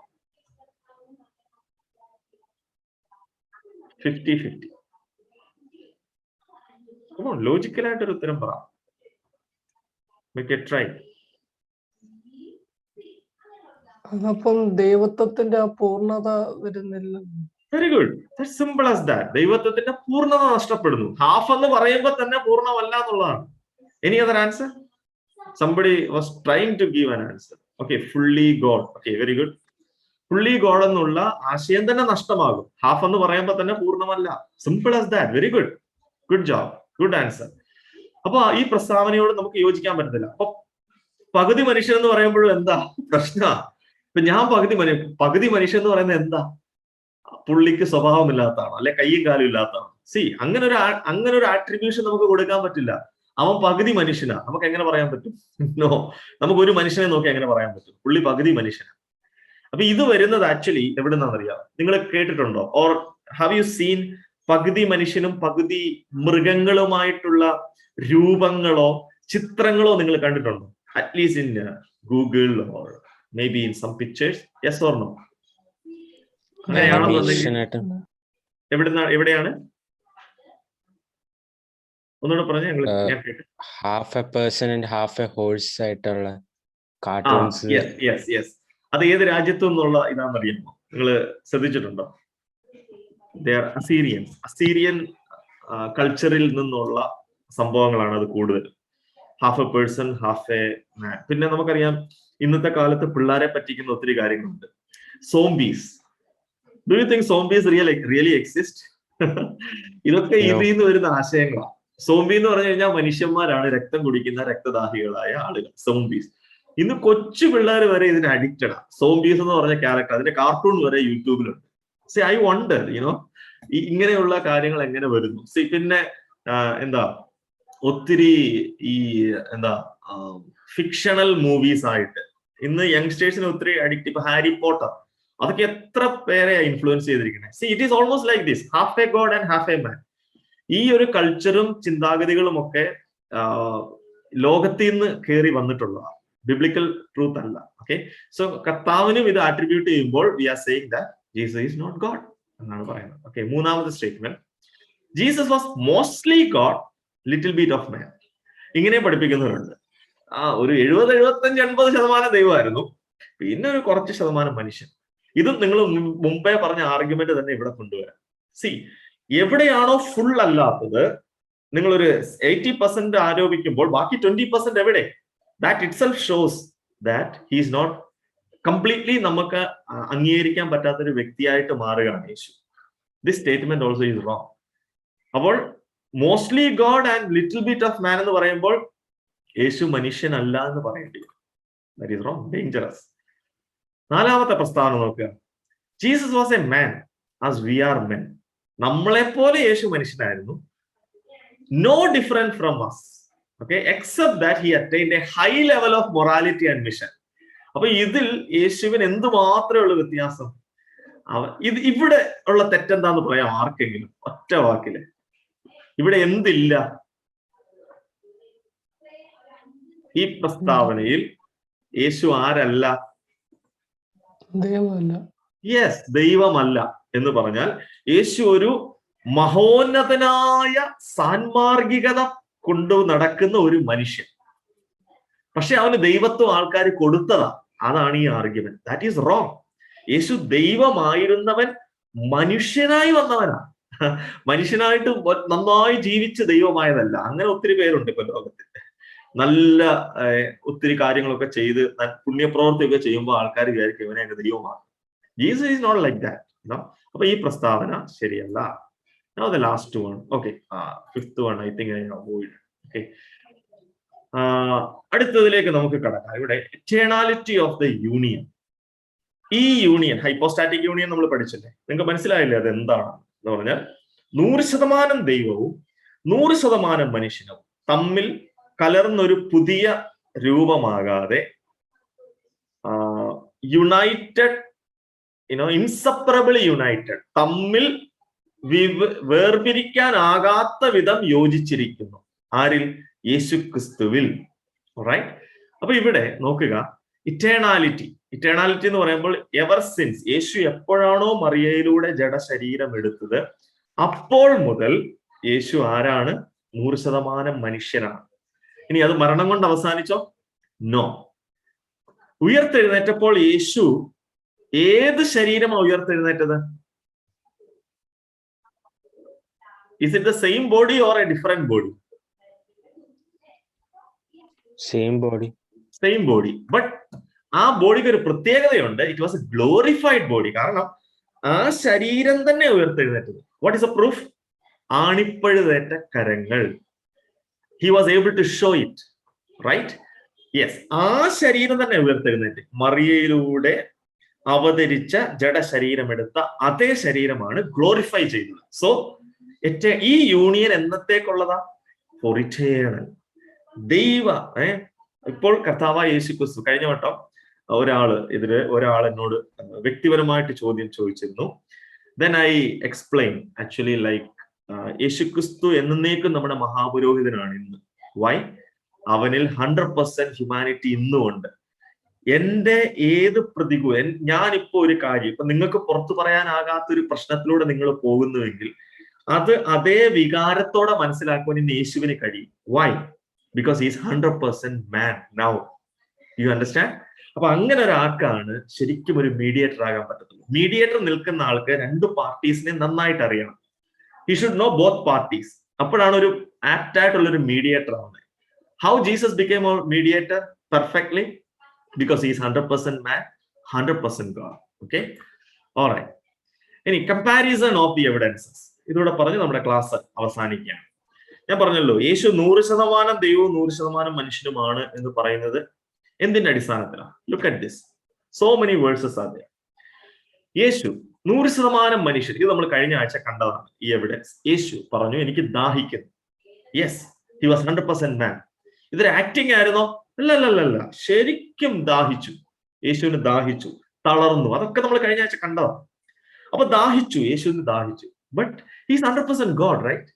50-50. ലോജിക്കലായിട്ടൊരു ഉത്തരം പറ. ട്രൈ. അപ്പം ദൈവത്വത്തിന്റെ പൂർണ്ണത വരുന്നില്ല. Very good. Simple as that. ദൈവത്വത്തിന്റെ പൂർണ്ണത നഷ്ടപ്പെടുന്നു. ഹാഫ് എന്ന് പറയുമ്പോൾ തന്നെ പൂർണ്ണമല്ല എന്നുള്ളതാണ്. Any other answer? Somebody was trying to give an answer. Okay, fully God. Okay, very good. Fully God എന്നുള്ള ആശയം തന്നെ നഷ്ടമാകും. ഹാഫ് എന്ന് പറയുമ്പോൾ തന്നെ പൂർണ്ണമല്ല. Simple as that. Very good. Good job. Good answer. അപ്പൊ ഈ പ്രസ്താവനയോട് നമുക്ക് യോജിക്കാൻ പറ്റത്തില്ല. അപ്പൊ പകുതി മനുഷ്യൻ എന്ന് പറയുമ്പോഴും എന്താ പ്രശ്ന? ഇപ്പൊ ഞാൻ പകുതി മനുഷ്യൻ എന്ന് പറയുന്നത് എന്താ? പുള്ളിക്ക് സ്വഭാവമില്ലാത്തതാണോ, അല്ലെ കയ്യും കാലും ഇല്ലാത്തതാണോ? അങ്ങനെ ഒരു ആട്രിബ്യൂഷൻ നമുക്ക് കൊടുക്കാൻ പറ്റില്ല. അവൻ പകുതി മനുഷ്യനാ, നമുക്ക് എങ്ങനെ പറയാൻ പറ്റും? നോ, നമുക്ക് ഒരു മനുഷ്യനെ നോക്കി എങ്ങനെ പറയാൻ പറ്റും? പുള്ളി പകുതി മനുഷ്യനാ. അപ്പൊ ഇത് വരുന്നത് ആക്ച്വലി എവിടെ നിന്നാണെന്നറിയാം? നിങ്ങൾ കേട്ടിട്ടുണ്ടോ, ഓർ ഹാവ് യു സീൻ പകുതി മനുഷ്യനും പകുതി മൃഗങ്ങളുമായിട്ടുള്ള രൂപങ്ങളോ ചിത്രങ്ങളോ നിങ്ങൾ കണ്ടിട്ടുണ്ടോ? At least in Google or maybe in some pictures, yes or no? അങ്ങനെയാണെന്നുണ്ടെങ്കിൽ എവിടെയാണ്? ഒന്നുകൂടെ പറഞ്ഞ ഞാൻ കേട്ടു. Half a person and half a horse ആയിട്ടുള്ള കാർട്ടൂൺസ്. യെസ്. അത് ഏത് രാജ്യത്തു നിന്നുള്ള ഇതാണെന്നറിയാമോ? നിങ്ങൾ ശ്രദ്ധിച്ചിട്ടുണ്ടോ? അസീരിയൻ കൾച്ചറിൽ നിന്നുള്ള സംഭവങ്ങളാണ് അത് കൂടുതൽ. Half a person, half a മാൻ. പിന്നെ നമുക്കറിയാം ഇന്നത്തെ കാലത്ത് പിള്ളേരെ പറ്റിക്കുന്ന ഒത്തിരി കാര്യങ്ങളുണ്ട്. Zombies. Do you think zombies really exist? ഇതൊക്കെ ഇതിൽ നിന്ന് വരുന്ന ആശയങ്ങളാണ്. സോംബി എന്ന് പറഞ്ഞു കഴിഞ്ഞാൽ മനുഷ്യന്മാരാണ്, രക്തം കുടിക്കുന്ന രക്തദാഹികളായ ആളുകൾ, സോംബീസ്. ഇന്ന് കൊച്ചു പിള്ളേർ വരെ ഇതിന് അഡിക്റ്റഡാ. സോംബീസ് എന്ന് പറഞ്ഞ ക്യാരക്ടർ, അതിന്റെ കാർട്ടൂൺ വരെ യൂട്യൂബിലുണ്ട്. ഐ വണ്ടർ ഇങ്ങനെയുള്ള കാര്യങ്ങൾ എങ്ങനെ വരുന്നു? പിന്നെ ഒത്തിരി ഈ ഫിക്ഷണൽ മൂവീസ് ആയിട്ട് ഇന്ന് യങ്സ്റ്റേഴ്സിന് ഒത്തിരി അഡിക്റ്റ്. ഇപ്പൊ ഹാരി പോട്ടർ, അതൊക്കെ എത്ര പേരെ ഇൻഫ്ലുവൻസ് ചെയ്തിരിക്കുന്നത്. It is almost like this, half a god and half a man. ഈ ഒരു കൾച്ചറും ചിന്താഗതികളും ഒക്കെ ലോകത്തിൽ നിന്ന് കയറി വന്നിട്ടുള്ളതാണ്, ബിബ്ലിക്കൽ ട്രൂത്ത് അല്ല. ഓക്കെ, സോ കർത്താവിനും ഇത് ആട്രിബ്യൂട്ട് ചെയ്യുമ്പോൾ we are saying that Jesus is not God എന്നാണ് പറയുന്നത്. ഓക്കെ, മൂന്നാമത്തെ statement, Jesus was mostly God, little bit of man. ഇങ്ങനെ പഠിപ്പിക്കുന്നവരുണ്ട്. ഒരു 70-75-80% ദൈവമായിരുന്നു, പിന്നെ ഒരു കുറച്ച് ശതമാനം മനുഷ്യൻ. ഇതും നിങ്ങൾ മുമ്പേ പറഞ്ഞ ആർഗ്യുമെന്റ് തന്നെ ഇവിടെ കൊണ്ടുവരാം. എവിടെയാണോ ഫുൾ അല്ലാത്തത്, നിങ്ങളൊരു 80% ആരോപിക്കുമ്പോൾ ബാക്കി 20% എവിടെ? That itself shows that he is not completely നമുക്ക് അംഗീകരിക്കാൻ പറ്റാത്തൊരു വ്യക്തിയായിട്ട് മാറുകയാണ് യേശു. This statement also is wrong. അപ്പോൾ mostly God and little bit of man എന്ന് പറയുമ്പോൾ യേശു മനുഷ്യനല്ല എന്ന് പറയേണ്ടി വരും. That is wrong, dangerous. നാലാമത്തെ പ്രസ്താവന നോക്കുക, Jesus was a man as we are men. നമ്മളെപ്പോലെ യേശു മനുഷ്യനായിരുന്നു. No different from us, okay, except that he attained a high level of morality and mission. അപ്പൊ ഇതിൽ യേശുവിന് എന്ത് മാത്രമേ ഉള്ളൂ വ്യത്യാസം? ഇവിടെ ഉള്ള തെറ്റെന്താന്ന് പറയാം ആർക്കെങ്കിലും ഒറ്റ വാക്കില്? ഇവിടെ എന്തില്ല ഈ പ്രസ്താവനയിൽ? യേശു ആരല്ല? യെസ്, ദൈവമല്ല എന്ന് പറഞ്ഞാൽ യേശു ഒരു മഹോന്നതനായ സാൻമാർഗികത കൊണ്ടു നടക്കുന്ന ഒരു മനുഷ്യൻ. പക്ഷെ അവന് ദൈവത്വം ആൾക്കാർ കൊടുത്തതാ. അതാണ് ഈ ആർഗ്യുമെന്റ്. That is wrong. യേശു ദൈവമായിരുന്നവൻ മനുഷ്യനായി വന്നവനാണ്. മനുഷ്യനായിട്ട് നന്നായി ജീവിച്ച് ദൈവമായതല്ല. അങ്ങനെ ഒത്തിരി പേരുണ്ട് ഇപ്പൊ ലോകത്തിൽ. നല്ല ഒത്തിരി കാര്യങ്ങളൊക്കെ ചെയ്ത് പുണ്യപ്രവർത്തിയൊക്കെ ചെയ്യുമ്പോൾ ആൾക്കാർ വിചാരിക്കും ഇവനെ അങ്ങ് ദൈവമാണ്. Jesus is not like that. അപ്പൊ ഈ പ്രസ്താവന ശരിയല്ല. Now the last one. Okay, fifth one I think I avoid. Okay, അടുത്തതിലേക്ക് നമുക്ക് കടക്കാം. ഇവിടെ എറ്റേണാലിറ്റി ഓഫ് ദ യൂണിയൻ. ഈ യൂണിയൻ, ഹൈപ്പോസ്റ്റാറ്റിക് യൂണിയൻ നമ്മൾ പഠിച്ചില്ലേ? നിങ്ങൾക്ക് മനസ്സിലായില്ലേ അത് എന്താണ് എന്ന് പറഞ്ഞാൽ 100% ദൈവവും 100% മനുഷ്യനും തമ്മിൽ കലർന്നൊരു പുതിയ രൂപമാകാതെ യുണൈറ്റഡ്, ഇൻസെപ്പറബിളി യുണൈറ്റഡ്, തമ്മിൽ വേർപിരിക്കാനാകാത്ത വിധം യോജിച്ചിരിക്കുന്നു. ആരിൽ? യേശു ക്രിസ്തുവിൽ. റൈറ്റ്. അപ്പൊ ഇവിടെ നോക്കുക, ഇറ്റേണാലിറ്റി എന്ന് പറയുമ്പോൾ എവർ സിൻസ്, യേശു എപ്പോഴാണോ മറിയയിലൂടെ ജഡശരീരം എടുത്തത് അപ്പോൾ മുതൽ യേശു ആരാണ്? 100% മനുഷ്യനാണ്. ഇനി അത് മരണം കൊണ്ട് അവസാനിച്ചോ? നോ. ഉയർത്തെഴുന്നേറ്റപ്പോൾ യേശു ഏത് ശരീരമാണ് ഉയർത്തെഴുന്നേറ്റത്? Is it the same body or a different body? Same body. Same body. But ആ ബോഡിക്ക് ഒരു പ്രത്യേകതയുണ്ട്. It was a glorified body. കാരണം ആ ശരീരം തന്നെ ഉയർത്തെഴുന്നേറ്റത്. What is a proof? ആണിപ്പഴുതേറ്റ കരങ്ങൾ. He was able to show it. Right? Yes. ആ ശരീരം തന്നെ ഉയർത്തെഴുന്നേറ്റ് മറിയയിലൂടെ അവതരിച്ച ജഡശരീരമെടുത്ത അതേ ശരീരമാണ് ഗ്ലോറിഫൈ ചെയ്തത്. സോ ഈ യൂണിയൻ എന്നത്തേക്കുള്ളതാ? Four eternal. ഇപ്പോൾ കർത്താവായ യേശുക്രിസ്തു, കഴിഞ്ഞ വട്ടം ഒരാൾ എന്നോട് വ്യക്തിപരമായിട്ട് ചോദ്യം ചോദിച്ചിരുന്നു. Then I explain actually like യേശുക്രിസ്തു എന്നേക്കും നമ്മുടെ മഹാപുരോഹിതനാണ് ഇന്ന്. വൈ? അവനിൽ 100% ഹ്യൂമാനിറ്റി ഇന്നുമുണ്ട്. എന്റെ ഏത് ഞാനിപ്പോ ഒരു കാര്യം ഇപ്പൊ നിങ്ങൾക്ക് പുറത്തു പറയാനാകാത്ത ഒരു പ്രശ്നത്തിലൂടെ നിങ്ങൾ പോകുന്നുവെങ്കിൽ അത് അതേ വികാരത്തോടെ മനസ്സിലാക്കുവാൻ ഇന്ന് യേശുവിന് കഴിയും. Why? Because is 100% man now. You understand? അപ്പൊ അങ്ങനെ ഒരാൾക്കാണ് ശരിക്കും ഒരു മീഡിയേറ്റർ ആകാൻ പറ്റത്തുള്ളൂ. മീഡിയേറ്റർ നിൽക്കുന്ന ആൾക്ക് രണ്ട് പാർട്ടീസിനെ നന്നായിട്ട് അറിയണം. He should know both parties. അപ്പോഴാണ് ഒരു ആപ്റ്റ് ആയിട്ടുള്ള ഒരു മീഡിയേറ്റർ ആവുന്നത്. How Jesus became A mediator perfectly? Because he is 100% man, 100% God. Okay? All right. ഇനി കമ്പാരിസൺ ഓഫ് ദി എവിഡൻസസ് ഇതോടെ പറഞ്ഞ് നമ്മുടെ ക്ലാസ് അവസാനിക്കുകയാണ്. ഞാൻ പറഞ്ഞല്ലോ, യേശു 100% ദൈവവും 100% മനുഷ്യനുമാണ് എന്ന് പറയുന്നത് എന്തിന്റെ അടിസ്ഥാനത്തിലാണ്? Look at this. So many verses are there. യേശു 100% മനുഷ്യൻ. ഇത് നമ്മൾ കഴിഞ്ഞ ആഴ്ച കണ്ടതാണ് ഈ എവിഡൻസ്. യേശു പറഞ്ഞു, എനിക്ക് ദാഹിക്കുന്നു. യെസ്, ഹി വാസ് 100% മാൻ. ഇതൊരു ആക്ടിങ് ആയിരുന്നോ? അല്ല, ശരിക്കും ദാഹിച്ചു. യേശുവിന് ദാഹിച്ചു, തളർന്നു. അതൊക്കെ നമ്മൾ കഴിഞ്ഞ ആഴ്ച കണ്ടതാണ്. അപ്പൊ ദാഹിച്ചു, യേശുവിന് ദാഹിച്ചു. But he's 100% God, right?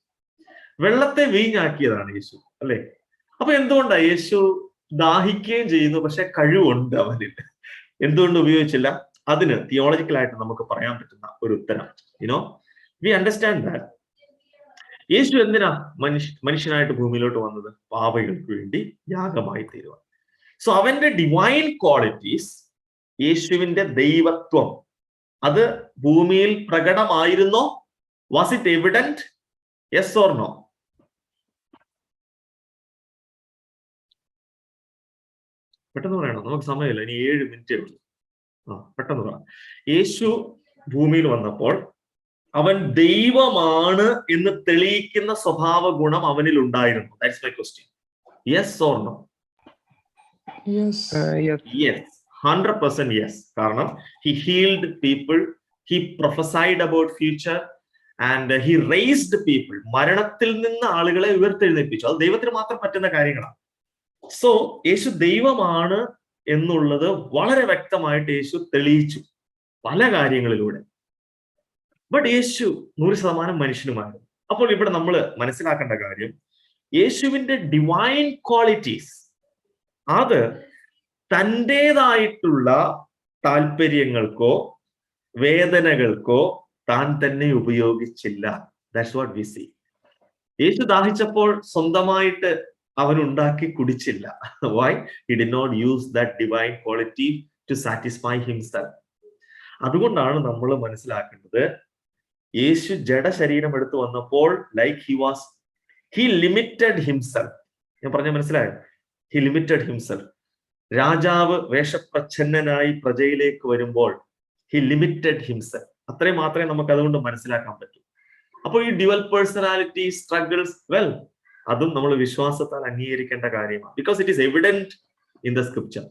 വെള്ളത്തെ വീഞ്ഞാക്കിയതാണ് യേശു, അല്ലെ? അപ്പൊ എന്തുകൊണ്ടാണ് യേശു ദാഹിക്കുകയും ചെയ്യുന്നു, പക്ഷെ കഴിവുണ്ട് അവനിൽ? എന്തുകൊണ്ട് ഉപയോഗിച്ചില്ല? അതിന് തിയോളജിക്കലായിട്ട് നമുക്ക് പറയാൻ പറ്റുന്ന ഒരു ഉത്തരം, യുനോ, വി അണ്ടർസ്റ്റാൻഡ് ദാറ്റ് യേശു എന്തിനാ മനുഷ്യനായിട്ട് ഭൂമിയിലോട്ട് വന്നത്? പാപികൾക്ക് വേണ്ടി യാഗമായി തീരുവാൻ. സോ അവന്റെ ഡിവൈൻ ക്വാളിറ്റീസ്, യേശുവിന്റെ ദൈവത്വം, അത് ഭൂമിയിൽ പ്രകടമായിരുന്നോ? Was it evident? Yes or no? പെട്ടെന്ന് പറയണം, നമുക്ക് സമയമില്ല, ഇനി 7 മിനിറ്റേ ഉള്ളൂ. പെട്ടെന്ന് പറയാം. യേശു ഭൂമിയിൽ വന്നപ്പോൾ അവൻ ദൈവമാണ് എന്ന് തെളിയിക്കുന്ന സ്വഭാവ ഗുണം അവനിൽ ഉണ്ടായിരുന്നു. That's my question. Yes or no? Yes, 100% yes. കാരണം he healed people, he prophesied about future and he raised people. മരണത്തിൽ നിന്ന് ആളുകളെ ഉയർത്തെഴുന്നേൽപ്പിച്ചു. അത് ദൈവത്തിന് മാത്രം പറ്റുന്ന കാര്യങ്ങളാണ്. സോ യേശു ദൈവമാണ് എന്നുള്ളത് വളരെ വ്യക്തമായിട്ട് യേശു തെളിയിച്ചു പല കാര്യങ്ങളിലൂടെ. ബട്ട് യേശു 100% മനുഷ്യനുമായിരുന്നു. അപ്പോൾ ഇവിടെ നമ്മൾ മനസ്സിലാക്കേണ്ട കാര്യം, യേശുവിന്റെ ഡിവൈൻ ക്വാളിറ്റീസ് അത് തൻ്റെതായിട്ടുള്ള താല്പര്യങ്ങൾക്കോ വേദനകൾക്കോ താൻ തന്നെ ഉപയോഗിച്ചില്ല. That's what we see. യേശു ദാഹിച്ചപ്പോൾ സ്വന്തമായിട്ട് അവൻ ഉണ്ടാക്കി കുടിച്ചില്ല. Why? He did not use that divine quality to satisfy himself. അതുകൊണ്ടാണ് നമ്മൾ മനസ്സിലാക്കേണ്ടത്, യേശു ജഡശരീരം എടുത്തു വന്നപ്പോൾ ഹി ലിമിറ്റഡ് ഹിംസെൽഫ്. ഞാൻ പറഞ്ഞ മനസ്സിലായോ? He limited himself. രാജാവ് വേഷപ്രച്ഛന്നനായി പ്രജയിലേക്ക് വരുമ്പോൾ ഹി ലിമിറ്റഡ് ഹിംസെൽഫ്. അത്രയും മാത്രമേ നമുക്ക് അതുകൊണ്ട് മനസ്സിലാക്കാൻ പറ്റൂ. അപ്പോൾ ഈ ഡ്യുവൽ പേഴ്സണാലിറ്റി സ്ട്രഗിൾസ്, വെൽ, അതും നമ്മൾ വിശ്വാസത്താൽ അംഗീകരിക്കേണ്ട കാര്യമാണ്. Because it is evident in the scripture.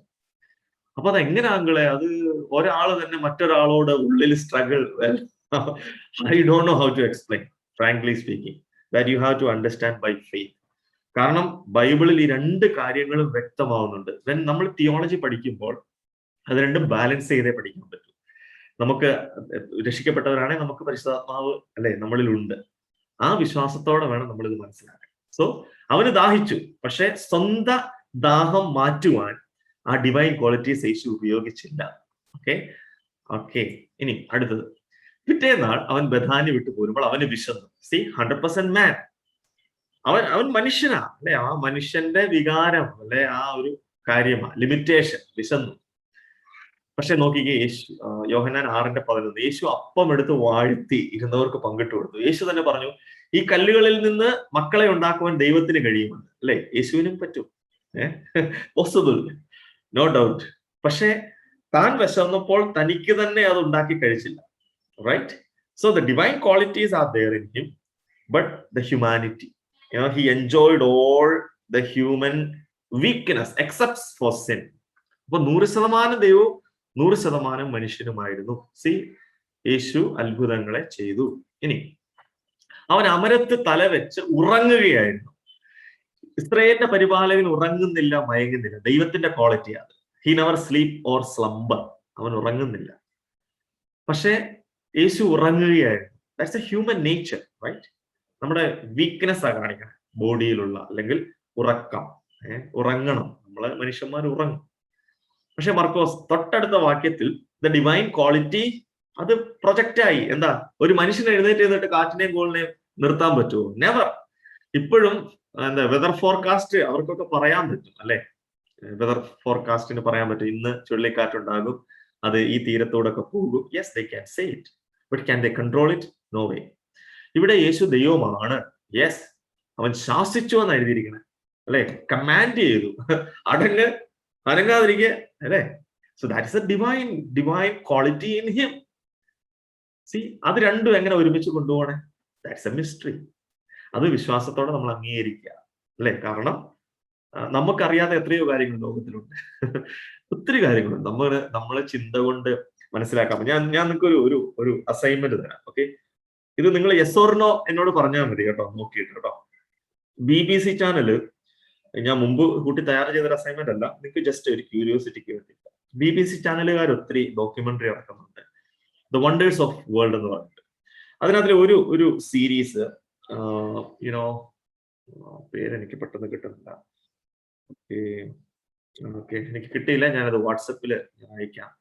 അപ്പൊ അതെങ്ങനെ ആംഗിളെ? അത് ഒരാൾ തന്നെ മറ്റൊരാളോട് ഉള്ളിൽ struggle, well, I don't know how to explain, frankly speaking, that you have to understand by faith. കാരണം ബൈബിളിൽ ഈ 2 കാര്യങ്ങളും വ്യക്തമാവുന്നുണ്ട്. നമ്മൾ തിയോളജി പഠിക്കുമ്പോൾ അത് രണ്ടും ബാലൻസ് ചെയ്തേ പഠിക്കാൻ പറ്റൂ. നമുക്ക് രക്ഷിക്കപ്പെട്ടവരാണെങ്കിൽ നമുക്ക് പരിശുദ്ധാത്മാവ് അല്ലെ നമ്മളിൽ ഉണ്ട്. ആ വിശ്വാസത്തോടെ വേണം നമ്മൾ ഇത് മനസ്സിലാക്കാൻ. സോ അവന് ദാഹിച്ചു, പക്ഷെ സ്വന്തം ദാഹം മാറ്റുവാൻ ആ ഡിവൈൻ ക്വാളിറ്റീസ് യേശു ഉപയോഗിച്ചില്ല. ഓക്കെ. ഇനി അടുത്തത്, പിറ്റേന്നാൾ അവൻ ബഥാനി വിട്ടു പോരുമ്പോൾ അവന് വിശന്നു. സി, 100% മാൻ. അവൻ മനുഷ്യനാ, അല്ലെ? ആ മനുഷ്യന്റെ വികാരം, അല്ലെ? ആ ഒരു കാര്യമാ ലിമിറ്റേഷൻ, വിശന്നു. പക്ഷെ നോക്കിക്കേ, യോഹന്നാൻ 6:11, യേശു അപ്പം എടുത്ത് വാഴ്ത്തി ഇരുന്നവർക്ക് പങ്കിട്ട് കൊടുത്തു. യേശു തന്നെ പറഞ്ഞു, ഈ കല്ലുകളിൽ നിന്ന് മക്കളെ ഉണ്ടാക്കുവാൻ ദൈവത്തിന് കഴിയുമെന്ന്. അല്ലെ? യേശുവിനും പറ്റും. Possible, no doubt. പക്ഷെ താൻ വിശന്നപ്പോൾ തനിക്ക് തന്നെ അത് ഉണ്ടാക്കി കഴിച്ചില്ല. Right? So the divine qualities are there in him, but the humanity, he enjoyed all the human weakness except for sin. അപ്പൊ 100% ദൈവവും 100% മനുഷ്യനുമായിരുന്നു. സി, യേശു അത്ഭുതങ്ങളെ ചെയ്തു. ഇനി അവൻ അമരത്ത് തല വെച്ച് ഉറങ്ങുകയായിരുന്നു. ഇസ്രായേലിന്റെ പരിപാലകൻ ഉറങ്ങുന്നില്ല, മയങ്ങുന്നില്ല. ദൈവത്തിന്റെ ക്വാളിറ്റിയാണ്. He never sleep or slumber. അവൻ ഉറങ്ങുന്നില്ല. പക്ഷെ യേശു ഉറങ്ങുകയായിരുന്നു. That's a human nature, right? നമ്മുടെ വീക്ക്നെസ് ആ കാണിക്കണം, ബോഡിയിലുള്ള, അല്ലെങ്കിൽ ഉറക്കം. ഉറങ്ങണം, നമ്മള് മനുഷ്യന്മാർ ഉറങ്ങും. പക്ഷെ മർക്കോസ് തൊട്ടടുത്ത വാക്യത്തിൽ ദ ഡിവൈൻ ക്വാളിറ്റി അത് പ്രൊജക്റ്റ് ആയി. എന്താ, ഒരു മനുഷ്യൻ എഴുന്നേറ്റ് കാറ്റിനെയും കോളിനെയും നിർത്താൻ പറ്റുമോ? നെവർ. ഇപ്പോഴും എന്താ വെതർ ഫോർകാസ്റ്റ് അവർക്കൊക്കെ പറയാൻ പറ്റും, അല്ലെ? വെതർ ഫോർകാസ്റ്റിന് പറയാൻ പറ്റും, ഇന്ന് ചുഴലിക്കാറ്റുണ്ടാകും, അത് ഈ തീരത്തോടെ ഒക്കെ പോകും. Yes, they can say it, but can they control it? No way. ഇവിടെ യേശു ദൈവമാണ്. യെസ്, അവൻ ശാസിച്ചു എന്ന് എഴുതിയിരിക്കണേ, അല്ലെ? കമാൻഡ് ചെയ്തു, അനങ്ങാതിരിക്കുക, അല്ലെ? So that is A divine quality in him. C, അത് രണ്ടും എങ്ങനെ ഒരുമിച്ച് കൊണ്ടുപോകണേ? That's A mystery. അത് വിശ്വാസത്തോടെ നമ്മൾ അംഗീകരിക്കുക, അല്ലെ? കാരണം നമുക്കറിയാത്ത എത്രയോ കാര്യങ്ങൾ ലോകത്തിലുണ്ട്. ഒത്തിരി കാര്യങ്ങളുണ്ട് നമ്മളെ ചിന്ത കൊണ്ട് മനസ്സിലാക്കാം. ഞാൻ നിങ്ങൾക്ക് ഒരു അസൈൻമെന്റ് തരാം. ഓക്കെ, ഇത് നിങ്ങൾ യെസ് ഓർ നോ എന്നോട് പറഞ്ഞാൽ മതി കേട്ടോ, നോക്കിയിട്ട് കേട്ടോ. BBC ചാനല് ഞാൻ മുമ്പ് കൂട്ടി തയ്യാർ ചെയ്തൊരു അസൈൻമെന്റ് അല്ല, നിങ്ങൾക്ക് ജസ്റ്റ് ഒരു ക്യൂരിയോസിറ്റിക്ക് വേണ്ടി. BBC ചാനലുകാർ ഒത്തിരി ഡോക്യുമെന്ററി ഇറക്കുന്നുണ്ട്, ദ വണ്ടേഴ്സ് ഓഫ് വേൾഡ് എന്ന് പറഞ്ഞിട്ട്. അതിനകത്തിൽ ഒരു സീരീസ്, യുനോ, പേരെനിക്ക് പെട്ടെന്ന് കിട്ടുന്നില്ല. ഓക്കെ, എനിക്ക് കിട്ടിയില്ല, ഞാനത് വാട്സപ്പിൽ ഞാൻ അയക്കാം.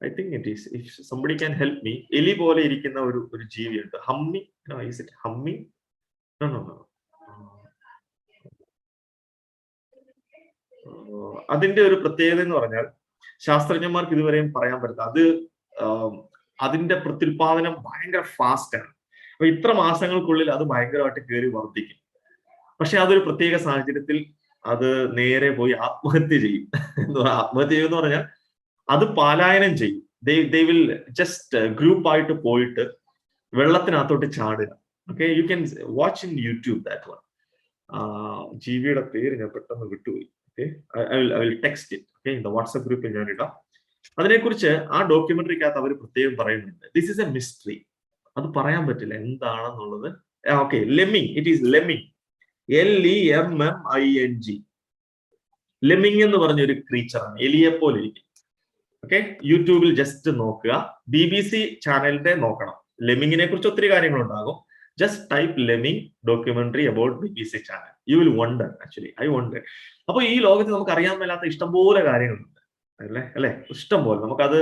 I think it is, if somebody can help me. എലി പോലെ ഇരിക്കുന്ന ഒരു ജീവിയുണ്ട്, hummy. Is it hummy? No. അതിന്റെ ഒരു പ്രത്യേകത എന്ന് പറഞ്ഞാൽ, ശാസ്ത്രജ്ഞന്മാർക്ക് ഇതുവരെയും പറയാൻ പറ്റില്ല, അത് അതിന്റെ പ്രത്യുൽപാദനം ഭയങ്കര ഫാസ്റ്റ് ആണ്. അപ്പൊ ഇത്ര മാസങ്ങൾക്കുള്ളിൽ അത് ഭയങ്കരമായിട്ട് കയറി വർദ്ധിക്കും. പക്ഷെ അതൊരു പ്രത്യേക സാഹചര്യത്തിൽ അത് നേരെ പോയി ആത്മഹത്യ ചെയ്യും. ആത്മഹത്യ ചെയ്യുമെന്ന് പറഞ്ഞാൽ അത് പലായനം ചെയ്യും. ദേ വിൽ ജസ്റ്റ് ഗ്രൂപ്പായിട്ട് പോയിട്ട് വെള്ളത്തിനകത്തോട്ട് ചാടുക. Okay, you can watch in YouTube that one. ജീവിയുടെ പേര് ഞാൻ പെട്ടെന്ന് വിട്ടുപോയി. Okay, I will text it. Okay, in the WhatsApp ഗ്രൂപ്പിൽ ഞാൻ ഇടാം. അതിനെക്കുറിച്ച് ആ ഡോക്യുമെന്ററിക്കകത്ത് അവർ പ്രത്യേകം പറയുന്നുണ്ട്, ദിസ് ഇസ് എ മിസ്റ്ററി. അത് പറയാൻ പറ്റില്ല എന്താണെന്നുള്ളത്. Okay, ലെമ്മിങ്, it is ലെമ്മിങ്, LEMMING. ലെമ്മിങ് എന്ന് പറഞ്ഞ ഒരു ക്രീച്ചറാണ്, എലിയെ പോലെ ഇരിക്കും. ഓക്കെ, യൂട്യൂബിൽ ജസ്റ്റ് നോക്കുക, BBC ചാനലിന്റെ നോക്കണം. ലെമ്മിങ്ങിനെ കുറിച്ച് ഒത്തിരി കാര്യങ്ങളുണ്ടാകും. Just type lemming documentary about BBC channel. You will wonder, actually I wonder. അപ്പൊ ഈ ലോകത്ത് നമുക്ക് അറിയാൻ മേലാത്ത ഇഷ്ടംപോലെ കാര്യങ്ങളുണ്ട്, അല്ലെ? ഇഷ്ടം പോലെ. നമുക്കത്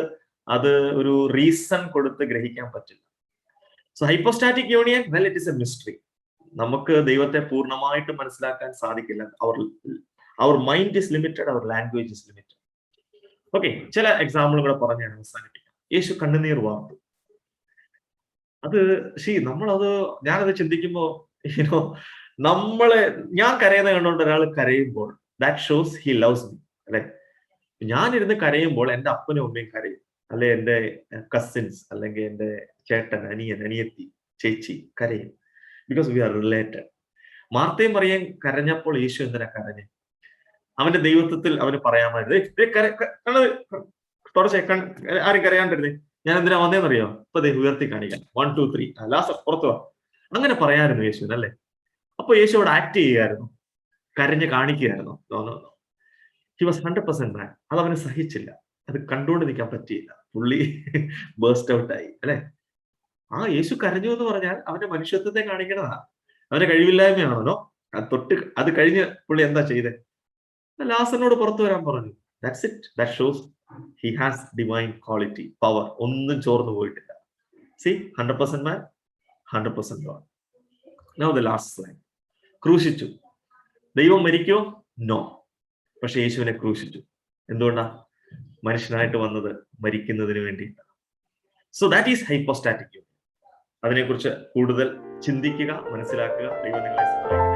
ഒരു റീസൺ കൊടുത്ത് ഗ്രഹിക്കാൻ പറ്റില്ല. So hypostatic union, well, it is a mystery. നമുക്ക് ദൈവത്തെ പൂർണ്ണമായിട്ട് മനസ്സിലാക്കാൻ സാധിക്കില്ല. Our mind is limited, our language is limited. Okay, ചില എക്സാമ്പിൾ കൂടെ പറഞ്ഞ് ഞാൻ അവസാനിപ്പിക്കാം. യേശു കണ്ണുനീർ വാർത്തു. അത് ഞാനത് ചിന്തിക്കുമ്പോ, ഞാൻ കരയുന്ന കണ്ടുകൊണ്ട് ഒരാൾ കരയുമ്പോൾ, that shows he loves me, അല്ലെ? ഞാനിരുന്ന് കരയുമ്പോൾ എൻ്റെ അപ്പനും അമ്മയും കരയും, അല്ലെ? എൻ്റെ കസിൻസ്, അല്ലെങ്കിൽ എൻ്റെ ചേട്ടൻ, അനിയൻ, അനിയത്തി, ചേച്ചി കരയും. Because we are related. മാർത്തയും മറിയയും കരഞ്ഞപ്പോൾ യേശു എന്തിനാ കരഞ്ഞ്? അവന്റെ ദൈവത്വത്തിൽ അവന് പറയാമായിരുന്നു, ആരും കരയാണ്ടിരുന്നേ, ഞാൻ എന്തിനാ വന്നേന്നറിയോ? ഇപ്പൊ ഉയർത്തി കാണിക്കാം, 1 2 3 ലാസ്റ്റ് പുറത്തു വാ, അങ്ങനെ പറയായിരുന്നു യേശുവിന്, അല്ലെ? അപ്പൊ യേശു അവിടെ ആക്ട് ചെയ്യുകയായിരുന്നു, കരഞ്ഞ് കാണിക്കുകയായിരുന്നു. ഹി വാസ് 100% മാൻ. അത് അവന് സഹിച്ചില്ല, അത് കണ്ടുകൊണ്ട് നിൽക്കാൻ പറ്റിയില്ല, പുള്ളി ബേസ്റ്റ് ഔട്ട് ആയി, അല്ലെ? യേശു കരഞ്ഞു എന്ന് പറഞ്ഞാൽ അവന്റെ മനുഷ്യത്വത്തെ കാണിക്കണതാ, അവന്റെ കഴിവില്ലായ്മയാണല്ലോ. അത് കഴിഞ്ഞ് പുള്ളി എന്താ ചെയ്തേ? ലാസറിനോട് പുറത്തു വരാൻ പറഞ്ഞു. That's it. That shows he has divine quality, power. ഒന്നും ചോർന്നു പോയിട്ടില്ല. See, 100% man, 100% God. Now the last line. ക്രൂശിച്ചു. ദൈവം മരിക്കോ? നോ. പക്ഷെ യേശുവിനെ ക്രൂശിച്ചു. എന്തുകൊണ്ടാ? മനുഷ്യനായിട്ട് വന്നത് മരിക്കുന്നതിന് വേണ്ടിയിട്ടാണ്. So that is hypostatic union. അതിനെക്കുറിച്ച് കൂടുതൽ ചിന്തിക്കുക, മനസ്സിലാക്കുക. ദൈവം നിങ്ങളെ സഹായിക്കട്ടെ.